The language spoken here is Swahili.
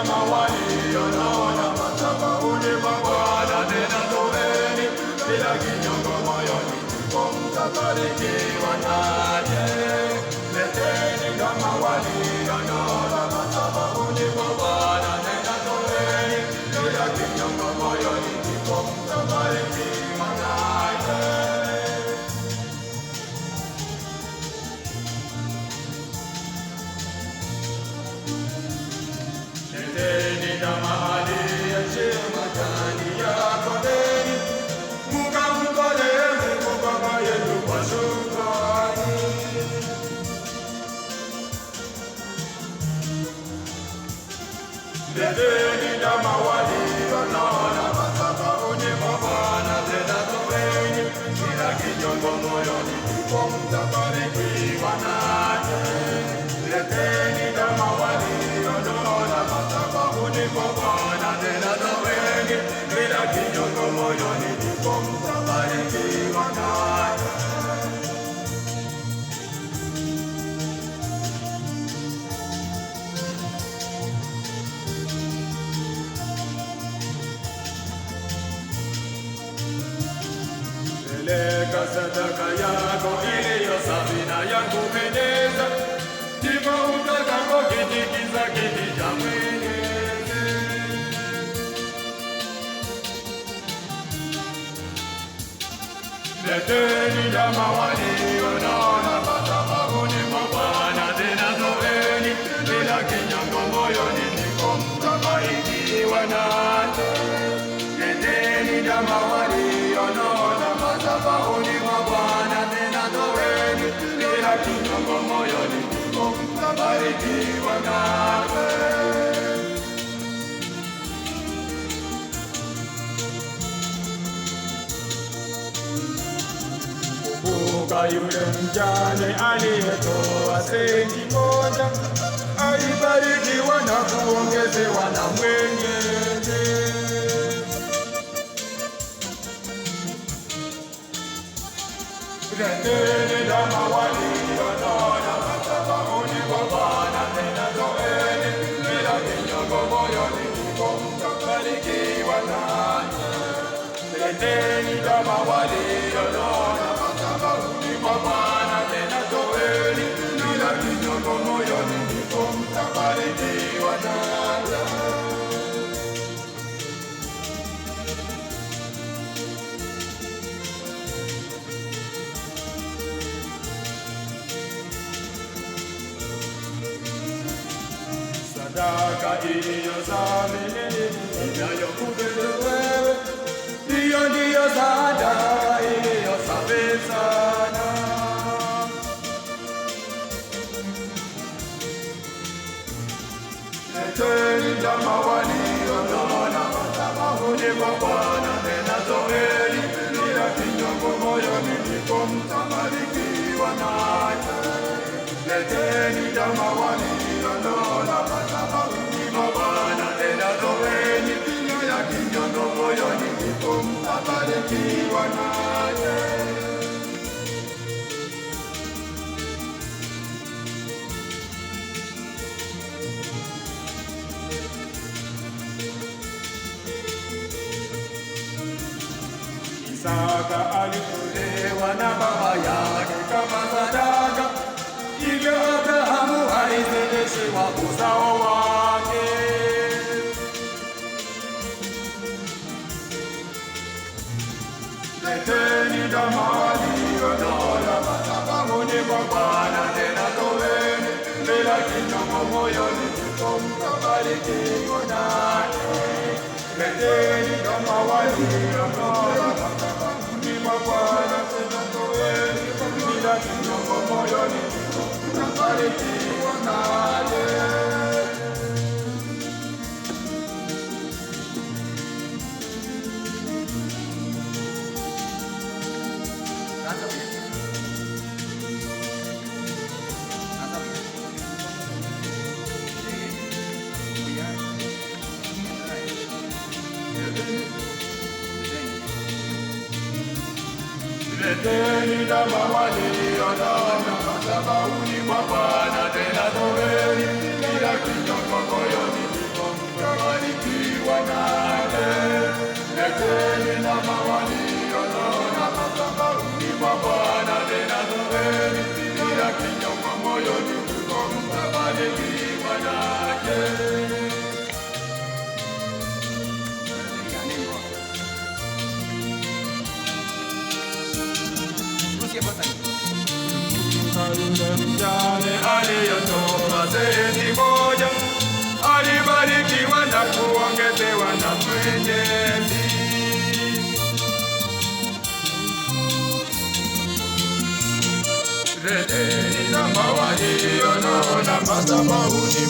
kama walionaona madhabahuni pa Bwana, tena toeni bila kinyongo moyoni, ndipo mtabarikiwa naye. Leteni kama walionaona madhabahuni pa Bwana, tena toeni bila kinyongo moyoni, ndipo mtabarikiwa naye. Leteni kama aliyechema ndani ya kondeni, mkamtolee Mungu Baba yenu kwa shukrani. Leteni kama walionaona madhabahuni pa Bwana, tena toeni bila kinyongo moyoni, ndipo mtabarikiwa naye. Leteni kama walionaona madhabahuni pa Bwana, tena toeni bila kinyongo moyoni, ndipo mtabarikiwa naye. Peleka sadaka yako iliyo safi na ya kupendeza, ndipo utakapokitikisa kiti cha Mwenyezi. Leteni ndama walionaona madhabahuni pa Bwana, tena toeni bila kinyongo moyoni, ndipo mtabarikiwa naye. Leteni ndama walionaona madhabahuni pa Bwana, tena toeni bila kinyongo moyoni, ndipo mtabarikiwa naye. Kumbuka yule mjane aliyetoa senti moja, alibarikiwa na kuongezewa na Mwenyezi. Leteni ndama walionaona madhabahuni pa Bwana, tena toeni bila kinyongo moyoni, ndipo mtabarikiwa naye. Leteni ndama walionaona madhabahuni pa Bwana, tena toeni bila kinyongo moyoni, ndipo mtabarikiwa naye. Sadaka iliyo safi inayokupendeza wewe, hiyo ndiyo sadaka iliyo safi sana. Leteni ndama walionaona madhabahuni pa Bwana, tena toeni bila kinyongo moyoni, ndipo mtabarikiwa naye. Leteni ndama walionaona madhabahuni pa Bwana, tena toeni bila kinyongo moyoni, ndipo mtabarikiwa naye. Isaka alitolewa na baba yake kama sadaka, hivyo Abrahamu alizidishiwa uzao wake. Leteni ndama walionaona madhabahuni pa Bwana, tena toeni bila kinyongo moyoni, ndipo mtabarikiwa naye. Leteni ndama walionaona madhabahuni pa Bwana, tena toeni bila kinyongo moyoni, ndipo mtabarikiwa naye. Leteni ndama walionaona madhabahuni pa Bwana, tena toeni bila kinyongo moyoni, ndipo mtabarikiwa naye. Leteni ndama walionona madhabahuni mwa Bwana, tena toeni bila kinyongo moyoni mwako, mtabarikiwa naye. Mjane aliyetoa senti moja alibarikiwa na kuongezewa na Mwenyezi. Leteni ndama walionona madhabahuni